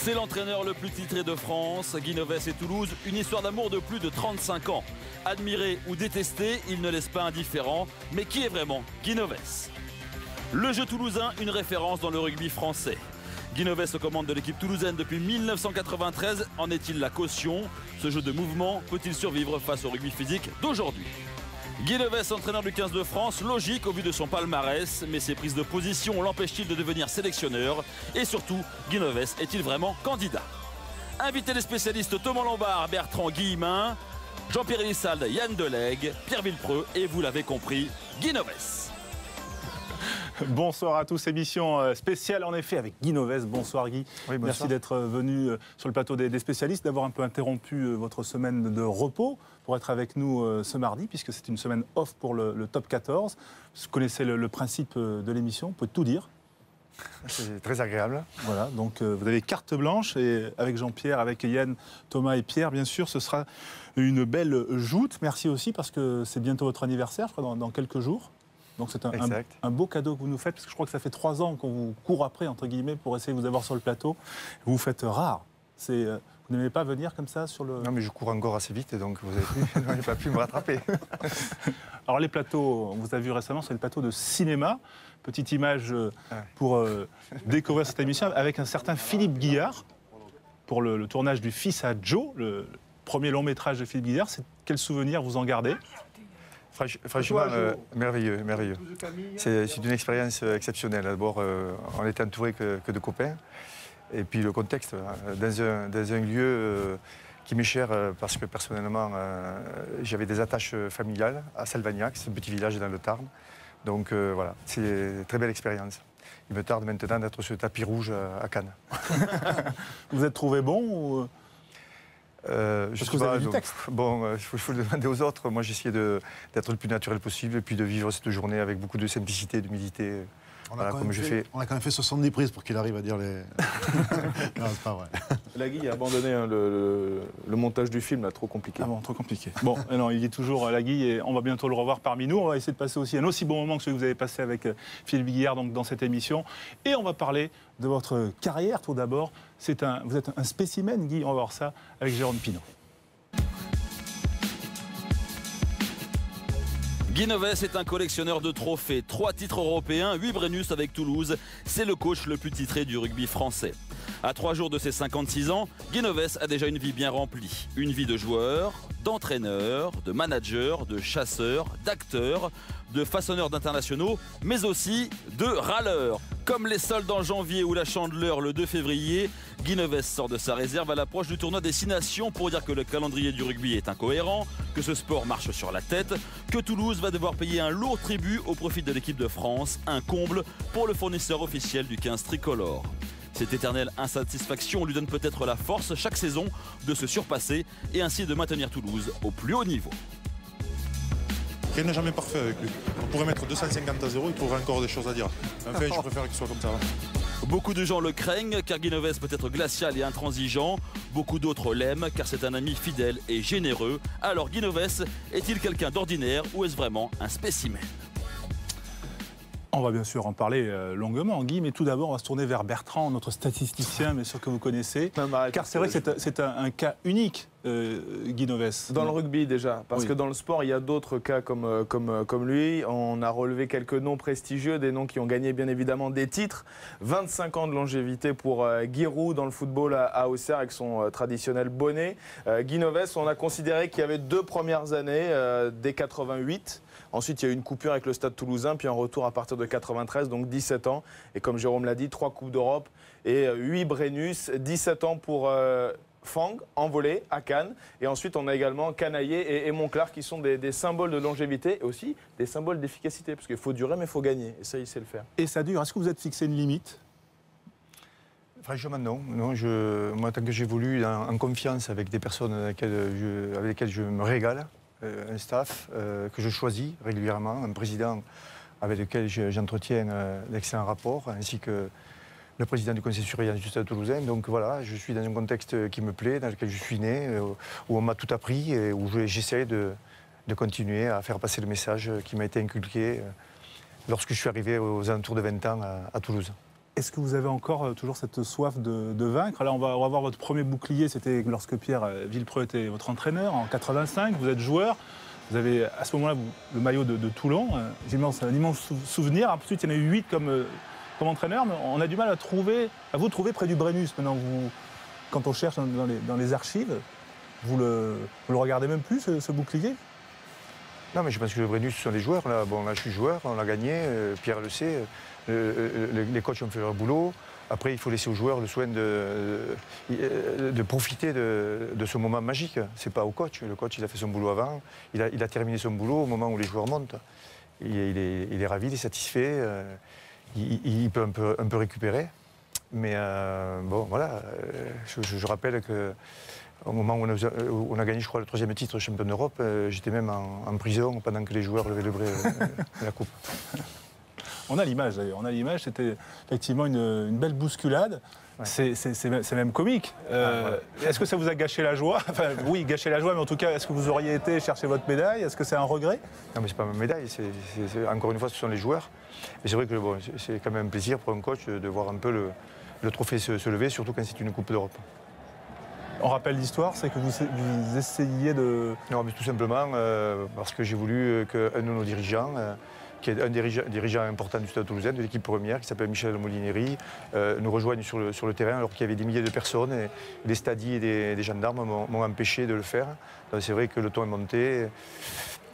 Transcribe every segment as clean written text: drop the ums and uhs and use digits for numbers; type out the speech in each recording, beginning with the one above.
C'est l'entraîneur le plus titré de France. Guinoves et Toulouse, une histoire d'amour de plus de 35 ans. Admiré ou détesté, il ne laisse pas indifférent. Mais qui est vraiment Guinoves? Le jeu toulousain, une référence dans le rugby français. Guinoves aux commandes de l'équipe toulousaine depuis 1993. En est-il la caution? Ce jeu de mouvement peut-il survivre face au rugby physique d'aujourd'hui? Guinoves, entraîneur du 15 de France, logique au vu de son palmarès, mais ses prises de position l'empêchent-ils de devenir sélectionneur? Et surtout, Guinoves est-il vraiment candidat? Invitez les spécialistes Thomas Lombard, Bertrand Guillemin, Jean-Pierre Elissalde, Yann Delegue, Pierre Villepreux et vous l'avez compris, Guinoves. Bonsoir à tous, émission spéciale en effet avec Guinoves. Bonsoir Guy, oui, merci d'être venu sur le plateau des spécialistes, d'avoir un peu interrompu votre semaine de repos pour être avec nous ce mardi, puisque c'est une semaine off pour le top 14. Vous connaissez le principe de l'émission, on peut tout dire. C'est très agréable. Voilà, donc vous avez carte blanche et avec Jean-Pierre, avec Yann, Thomas et Pierre, bien sûr, ce sera une belle joute. Merci aussi parce que c'est bientôt votre anniversaire, je crois, dans quelques jours. Donc c'est un beau cadeau que vous nous faites, parce que je crois que ça fait 3 ans qu'on vous court après, entre guillemets, pour essayer de vous avoir sur le plateau. Vous vous faites rare. Vous n'aimez pas venir comme ça sur le... Non, mais je cours encore assez vite, donc vous n'avez pas pu me rattraper. Alors les plateaux, on vous a vu récemment, c'est le plateau de cinéma. Petite image pour découvrir cette émission avec un certain Philippe Guillard, pour le tournage du Fils à Joe, le premier long métrage de Philippe Guillard. Quel souvenir vous en gardez? Franchement, merveilleux, merveilleux. C'est une expérience exceptionnelle. D'abord, on était entouré que de copains. Et puis le contexte, dans un lieu qui m'est cher, parce que personnellement, j'avais des attaches familiales à Salvagnac, c'est un petit village dans le Tarn. Donc voilà, c'est une très belle expérience. Il me tarde maintenant d'être sur le tapis rouge à Cannes. Vous êtes trouvé bon ou... Parce que vous avez du texte. Bon, il faut le demander aux autres. Moi, j'essayais d'être le plus naturel possible et puis de vivre cette journée avec beaucoup de simplicité et d'humilité. On a quand même fait 70 prises pour qu'il arrive à dire les... Non, c'est pas vrai. Lagui a abandonné le montage du film, là, trop compliqué. Ah bon, trop compliqué. Bon, non, il est toujours Lagui et on va bientôt le revoir parmi nous. On va essayer de passer aussi un aussi bon moment que celui que vous avez passé avec Philippe Guillard donc, dans cette émission. Et on va parler de votre carrière tout d'abord. Vous êtes un spécimen, Guy, on va voir ça avec Jérôme Pinault. Guinoves est un collectionneur de trophées, 3 titres européens, 8 Brennus avec Toulouse. C'est le coach le plus titré du rugby français. À 3 jours de ses 56 ans, Guinoves a déjà une vie bien remplie. Une vie de joueur, d'entraîneur, de manager, de chasseur, d'acteur, de façonneur d'internationaux, mais aussi de râleur. Comme les soldes en janvier ou la Chandeleur le 2 février, Guinoves sort de sa réserve à l'approche du tournoi des 6 nations pour dire que le calendrier du rugby est incohérent, que ce sport marche sur la tête, que Toulouse va devoir payer un lourd tribut au profit de l'équipe de France, un comble pour le fournisseur officiel du 15 tricolore. Cette éternelle insatisfaction lui donne peut-être la force chaque saison de se surpasser et ainsi de maintenir Toulouse au plus haut niveau. Rien n'est jamais parfait avec lui. On pourrait mettre 250 à 0, il trouverait encore des choses à dire. Enfin, je préfère qu'il soit comme ça. Beaucoup de gens le craignent car Guinoves peut être glacial et intransigeant. Beaucoup d'autres l'aiment car c'est un ami fidèle et généreux. Alors Guinoves est-il quelqu'un d'ordinaire ou est-ce vraiment un spécimen? On va bien sûr en parler longuement, Guy, mais tout d'abord, on va se tourner vers Bertrand, notre statisticien, bien sûr que vous connaissez. Car c'est vrai que c'est un cas unique, Guinoves. Dans le rugby déjà, parce que dans le sport, il y a d'autres cas comme lui. On a relevé quelques noms prestigieux, des noms qui ont gagné bien évidemment des titres. 25 ans de longévité pour Guy Roux dans le football à Auxerre avec son traditionnel bonnet. Guinoves, on a considéré qu'il y avait 2 premières années, dès 88. Ensuite, il y a eu une coupure avec le Stade Toulousain, puis un retour à partir de 93, donc 17 ans. Et comme Jérôme l'a dit, 3 Coupes d'Europe et 8 Brennus, 17 ans pour Fang, envolé à Cannes. Et ensuite, on a également Canaillé et Monclar qui sont des symboles de longévité et aussi des symboles d'efficacité. Parce qu'il faut durer, mais il faut gagner. Et ça, il sait le faire. Et ça dure. Est-ce que vous êtes fixé une limite? Franchement, non. Moi, tant que j'évolue en confiance avec des personnes avec lesquelles je me régale, un staff que je choisis régulièrement, un président avec lequel j'entretiens d'excellents rapports, ainsi que le président du conseil de surveillance du Stade Toulousain. Donc voilà, je suis dans un contexte qui me plaît, dans lequel je suis né, où on m'a tout appris et où j'essaie de continuer à faire passer le message qui m'a été inculqué lorsque je suis arrivé aux alentours de 20 ans à Toulouse. Est-ce que vous avez encore toujours cette soif de vaincre? Là, on va voir votre premier bouclier, c'était lorsque Pierre Villepreux était votre entraîneur, en 85. Vous êtes joueur. Vous avez à ce moment-là le maillot de Toulon. Un immense souvenir. Ensuite, il y en a eu 8 comme entraîneur, mais on a du mal à vous trouver près du Brennus. Maintenant, quand on cherche dans les archives, vous le regardez même plus, ce bouclier? Non, mais je pense que le Brennus, ce sont des joueurs. Là, je suis joueur, on l'a gagné, Pierre le sait. Les coachs ont fait leur boulot. Après, il faut laisser aux joueurs le soin de profiter de ce moment magique. Ce n'est pas au coach. Le coach, il a fait son boulot avant. Il a terminé son boulot au moment où les joueurs montent. Il est ravi, il est satisfait. Il peut un peu récupérer. Mais voilà. Je rappelle qu'au moment où on a gagné, je crois, le 3e titre de champion d'Europe, j'étais même en prison pendant que les joueurs levaient la coupe. On a l'image d'ailleurs, c'était effectivement une belle bousculade. Ouais. C'est même comique. Est-ce que ça vous a gâché la joie? Enfin, oui, gâché la joie, mais en tout cas, est-ce que vous auriez été chercher votre médaille? Est-ce que c'est un regret? Non, mais c'est pas ma médaille, encore une fois, ce sont les joueurs. Mais c'est vrai que c'est quand même un plaisir pour un coach de voir un peu le trophée se lever, surtout quand c'est une Coupe d'Europe. On rappelle l'histoire, c'est que vous essayiez de... Non, mais tout simplement parce que j'ai voulu qu'un de nos dirigeants... qui est un dirigeant important du Stade Toulousain, de l'équipe première, qui s'appelle Michel Molineri, nous rejoignent sur le terrain alors qu'il y avait des milliers de personnes. Et les stadiers et des gendarmes m'ont empêché de le faire. Donc c'est vrai que le ton est monté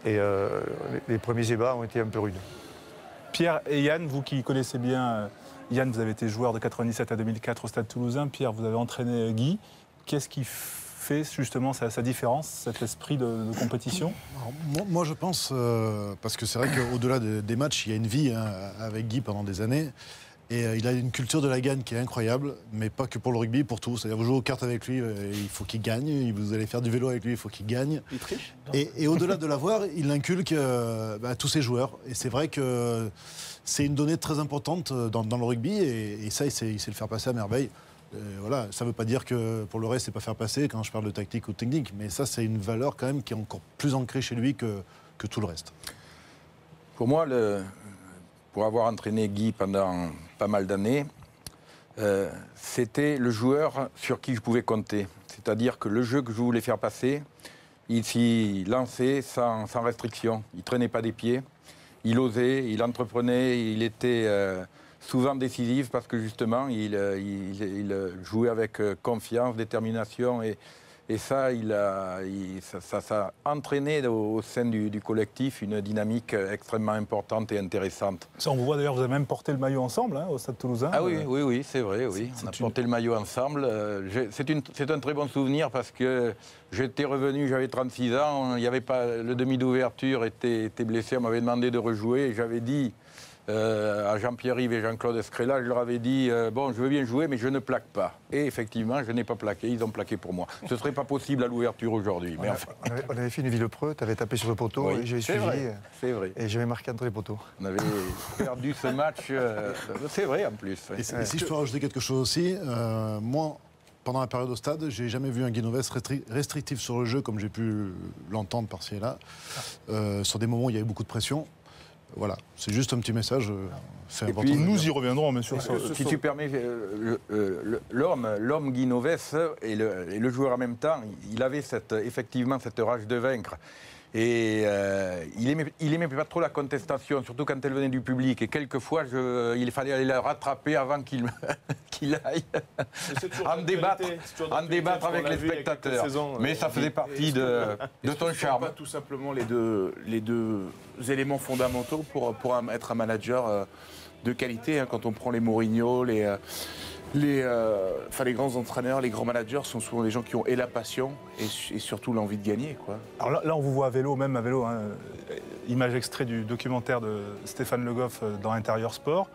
et les premiers ébats ont été un peu rudes. Pierre et Yann, vous qui connaissez bien, Yann, vous avez été joueur de 97 à 2004 au Stade Toulousain. Pierre, vous avez entraîné Guy. Qu'est-ce qui fait justement sa différence, cet esprit de compétition? Alors, moi je pense, parce que c'est vrai qu'au-delà des matchs, il y a une vie avec Guy pendant des années. Et il a une culture de la gagne qui est incroyable, mais pas que pour le rugby, pour tout. C'est-à-dire vous jouez aux cartes avec lui, il faut qu'il gagne. Vous allez faire du vélo avec lui, il faut qu'il gagne. Il triche. Et au-delà de l'avoir, il inculque à tous ses joueurs. Et c'est vrai que c'est une donnée très importante dans le rugby. Et ça, il sait le faire passer à merveille. Voilà, ça ne veut pas dire que pour le reste, c'est pas faire passer quand je parle de tactique ou de technique, mais ça, c'est une valeur quand même qui est encore plus ancrée chez lui que tout le reste. Pour moi, pour avoir entraîné Guy pendant pas mal d'années, c'était le joueur sur qui je pouvais compter. C'est-à-dire que le jeu que je voulais faire passer, il s'y lançait sans restriction. Il ne traînait pas des pieds, il osait, il entreprenait, il était... souvent décisif parce que justement il jouait avec confiance, détermination et ça, ça a entraîné au sein du collectif une dynamique extrêmement importante et intéressante. Ça, on vous voit d'ailleurs, vous avez même porté le maillot ensemble au Stade Toulousain. Ah oui, c'est vrai, oui. On a porté le maillot ensemble. C'est un très bon souvenir parce que j'étais revenu, j'avais 36 ans, il n'y avait pas, le demi d'ouverture était blessé, on m'avait demandé de rejouer et j'avais dit à Jean-Pierre Yves et Jean-Claude Escrella, je leur avais dit bon, je veux bien jouer, mais je ne plaque pas. Et effectivement, je n'ai pas plaqué, ils ont plaqué pour moi. Ce ne serait pas possible à l'ouverture aujourd'hui. Mais enfin... on avait fait une Villepreux, tu avais tapé sur le poteau, oui, et j'ai suivi. C'est vrai. Et j'avais marqué entre les poteaux. On avait perdu ce match, c'est vrai en plus. Et si je peux rajouter quelque chose aussi, moi, pendant la période au stade, j'ai jamais vu un Guy Novès restrictif sur le jeu, comme j'ai pu l'entendre par-ci et là. Sur des moments où il y avait beaucoup de pression. Voilà, c'est juste un petit message. Et puis nous y reviendrons, bien sûr. Si tu permets, l'homme Guy Novès et le joueur en même temps, il avait effectivement cette rage de vaincre. Et il aimait pas trop la contestation, surtout quand elle venait du public. Et quelquefois, il fallait aller la rattraper avant qu'il aille en débattre avec les spectateurs. Mais ça faisait partie de ton charme. Pas tout simplement les deux éléments fondamentaux pour être un manager de qualité. Quand on prend les Mourinho, les grands entraîneurs, les grands managers sont souvent des gens qui ont et la passion et surtout l'envie de gagner, quoi. Alors là, on vous voit à vélo, même à vélo. Image extrait du documentaire de Stéphane Le Goff dans Intérieur Sport.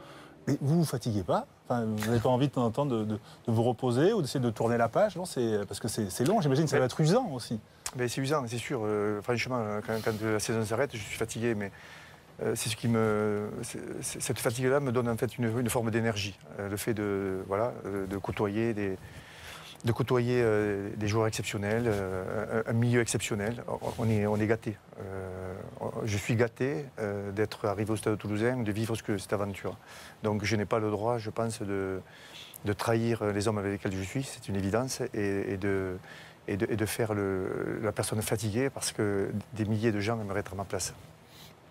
Mais vous ne vous fatiguez pas? Vous n'avez pas envie de temps en temps de vous reposer ou d'essayer de tourner la page? Non, parce que c'est long, j'imagine que ça va être usant aussi. Mais c'est usant, c'est sûr. Franchement, quand la saison s'arrête, je suis fatigué. Mais c'est ce qui cette fatigue-là me donne en fait une forme d'énergie. Le fait de côtoyer de côtoyer des joueurs exceptionnels, un milieu exceptionnel. On est gâtés. Je suis gâté d'être arrivé au Stade Toulousain, de vivre cette aventure. Donc je n'ai pas le droit, je pense, de trahir les hommes avec lesquels je suis, c'est une évidence, et de faire la personne fatiguée parce que des milliers de gens aimeraient être à ma place.